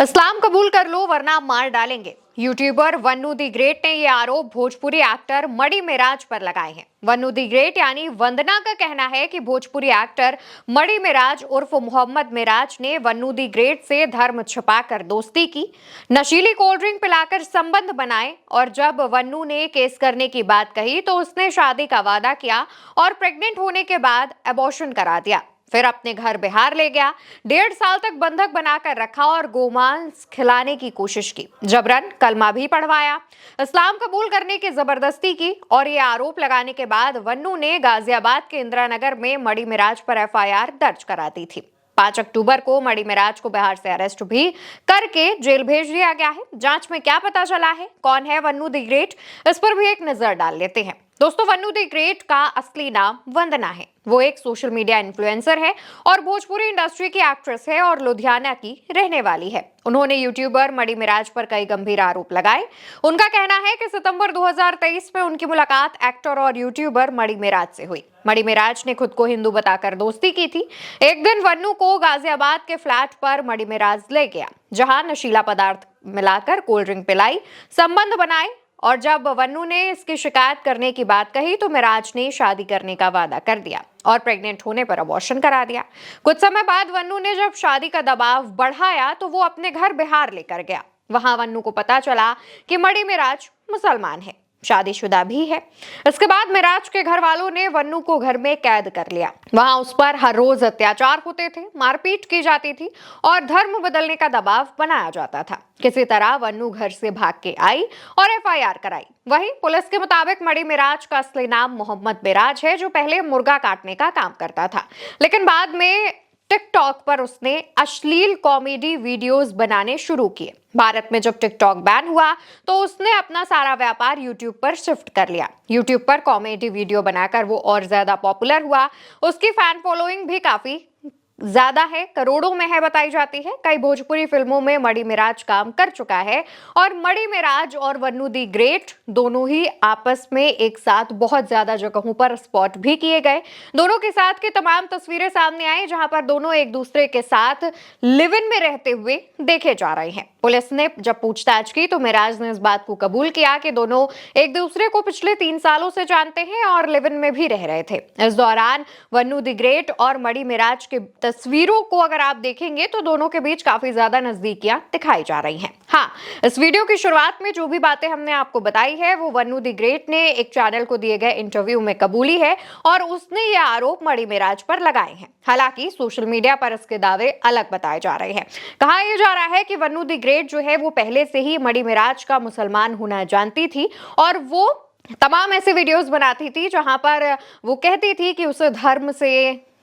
इस्लाम कबूल कर लो वरना मार डालेंगे। यूट्यूबर वन्नू दी ग्रेट ने ये आरोप भोजपुरी एक्टर मणि मेराज पर लगाए हैं। वन्नू दी ग्रेट यानी वंदना का कहना है कि भोजपुरी एक्टर मणि मेराज उर्फ मोहम्मद मेराज ने वन्नू दी ग्रेट से धर्म छिपाकर दोस्ती की, नशीली कोल्ड ड्रिंक पिलाकर संबंध बनाए और जब वन्नू ने केस करने की बात कही तो उसने शादी का वादा किया और प्रेग्नेंट होने के बाद अबॉर्शन करा दिया। फिर अपने घर बिहार ले गया, 1.5 साल तक बंधक बनाकर रखा और गोमांस खिलाने की कोशिश की, जबरन कलमा भी पढ़वाया, इस्लाम कबूल करने की जबरदस्ती की। और ये आरोप लगाने के बाद वन्नू ने गाजियाबाद के इंदिरा नगर में मणि मेराज पर एफआईआर दर्ज करा दी थी। 5 अक्टूबर को मणि मेराज को बिहार से अरेस्ट भी करके जेल भेज दिया गया है। जांच में क्या पता चला है, कौन है वन्नू दी ग्रेट, इस पर भी एक नजर डाल लेते हैं। दोस्तों, वन्नू दी ग्रेट का असली नाम वंदना है। वो एक सोशल मीडिया इन्फ्लुएंसर है और भोजपुरी इंडस्ट्री की एक्ट्रेस है और लुधियाना की रहने वाली है। उन्होंने यूट्यूबर मणि मेराज पर कई गंभीर आरोप लगाए। उनका कहना है कि सितंबर 2023 में उनकी मुलाकात एक्टर और यूट्यूबर मणि मेराज से हुई। मणि मेराज ने खुद को हिंदू बताकर दोस्ती की थी। एक दिन वन्नू को गाजियाबाद के फ्लैट पर मणि मेराज ले गया, जहां नशीला पदार्थ मिलाकर कोल्ड ड्रिंक पिलाई, संबंध बनाए और जब वन्नू ने इसकी शिकायत करने की बात कही तो मेराज ने शादी करने का वादा कर दिया और प्रेग्नेंट होने पर अबॉर्शन करा दिया। कुछ समय बाद वन्नू ने जब शादी का दबाव बढ़ाया तो वो अपने घर बिहार लेकर गया। वहां वन्नू को पता चला कि मणि मेराज मुसलमान है, शादीशुदा भी है। इसके बाद मेराज के घर वालों ने वन्नू को घर में कैद कर लिया। वहां उस पर हर रोज अत्याचार होते थे, मारपीट की जाती थी और धर्म बदलने का दबाव बनाया जाता था। किसी तरह वन्नू घर से भाग के आई और एफआईआर कराई। वहीं पुलिस के मुताबिक मणि मेराज का असली नाम मोहम्मद मेराज है, जो पहले मुर्गा काटने का काम करता था, लेकिन बाद में टिकटॉक पर उसने अश्लील कॉमेडी वीडियोस बनाने शुरू किए। भारत में जब टिकटॉक बैन हुआ तो उसने अपना सारा व्यापार यूट्यूब पर शिफ्ट कर लिया। यूट्यूब पर कॉमेडी वीडियो बनाकर वो और ज्यादा पॉपुलर हुआ। उसकी फैन फॉलोइंग भी काफी ज्यादा है, करोड़ों में है बताई जाती है। कई भोजपुरी फिल्मों में मणि मेराज काम कर चुका है और मणि मेराज और वन्नू दी ग्रेट दोनों ही आपस में एक साथ बहुत ज्यादा जगहों पर स्पॉट भी किए गए। दोनों के साथ की तमाम तस्वीरें सामने आई, जहां पर दोनों एक दूसरे के साथ लिव इन में रहते हुए देखे जा रहे हैं। पुलिस ने जब पूछताछ की तो मेराज ने इस बात को कबूल किया कि दोनों एक दूसरे को पिछले 3 सालों से जानते हैं और लिव इन में भी रह रहे थे। इस दौरान वन्नू दी ग्रेट और मणि मेराज के तस्वीरों को अगर आप देखेंगे तो दोनों के बीच काफी ज्यादा नजदीकियां दिखाई जा रही हैं। हाँ, इस वीडियो की शुरुआत में जो भी बातें हमने आपको बताई है वो वन्नू दी ग्रेट ने एक चैनल को दिए गए इंटरव्यू में कबूली है और उसने ये आरोप मणि मेराज पर लगाए हैं। हालांकि सोशल मीडिया पर इसके दावे अलग बताए जा रहे हैं। कहा यह जा रहा है कि वन्नू दी ग्रेट जो है वो पहले से ही मणि मेराज का मुसलमान होना जानती थी और वो तमाम ऐसे वीडियोस बनाती थी जहां पर वो कहती थी कि उसे धर्म से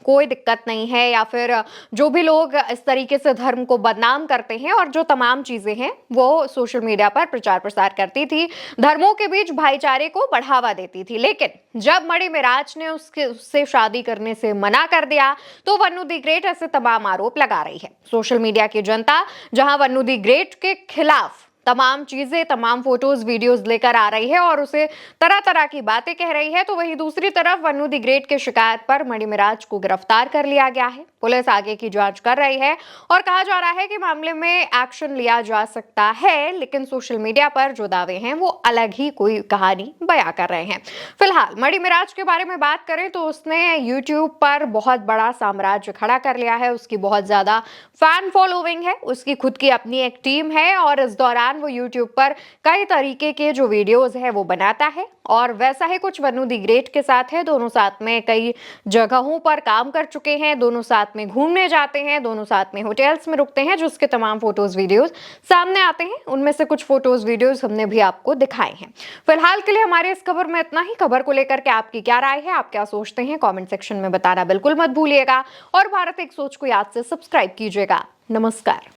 कोई दिक्कत नहीं है, या फिर जो भी लोग इस तरीके से धर्म को बदनाम करते हैं और जो तमाम चीजें हैं वो सोशल मीडिया पर प्रचार प्रसार करती थी, धर्मों के बीच भाईचारे को बढ़ावा देती थी। लेकिन जब मणि मेराज ने उससे शादी करने से मना कर दिया तो वन्नू दी ग्रेट ऐसे तमाम आरोप लगा रही है। सोशल मीडिया की जनता जहां वन्नू दी ग्रेट के खिलाफ तमाम चीजें, तमाम फोटोज, वीडियोस लेकर आ रही है और उसे तरह तरह की बातें कह रही है, तो वहीं दूसरी तरफ वन्नू दी ग्रेट के शिकायत पर मणि मेराज को गिरफ्तार कर लिया गया है। पुलिस आगे की जांच कर रही है और कहा जा रहा है कि मामले में एक्शन लिया जा सकता है, लेकिन सोशल मीडिया पर जो दावे हैं वो अलग ही कोई कहानी बयां कर रहे हैं। फिलहाल मणि मेराज के बारे में बात करें तो उसने यूट्यूब पर बहुत बड़ा साम्राज्य खड़ा कर लिया है। उसकी बहुत ज्यादा फैन फॉलोइंग है, उसकी खुद की अपनी एक टीम है और इस दौरान वो यूट्यूब पर कई तरीके के जो वीडियोस है वो बनाता है और वैसा ही कुछ वन्नू दी ग्रेट के साथ है। दोनों साथ में कई जगहों पर काम कर चुके हैं, दोनों साथ में घूमने जाते हैं, दोनों साथ में होटल्स में रुकते हैं, जिसके तमाम फोटोज वीडियोस सामने आते हैं। उनमें से कुछ फोटोज वीडियोस हमने भी आपको दिखाए हैं। फिलहाल के लिए हमारे इस खबर में इतना ही। खबर को लेकर के आपकी क्या राय है, आप क्या सोचते हैं, कमेंट सेक्शन में बताना बिल्कुल मत भूलिएगा और भारत एक सोच को याद से सब्सक्राइब कीजिएगा। नमस्कार।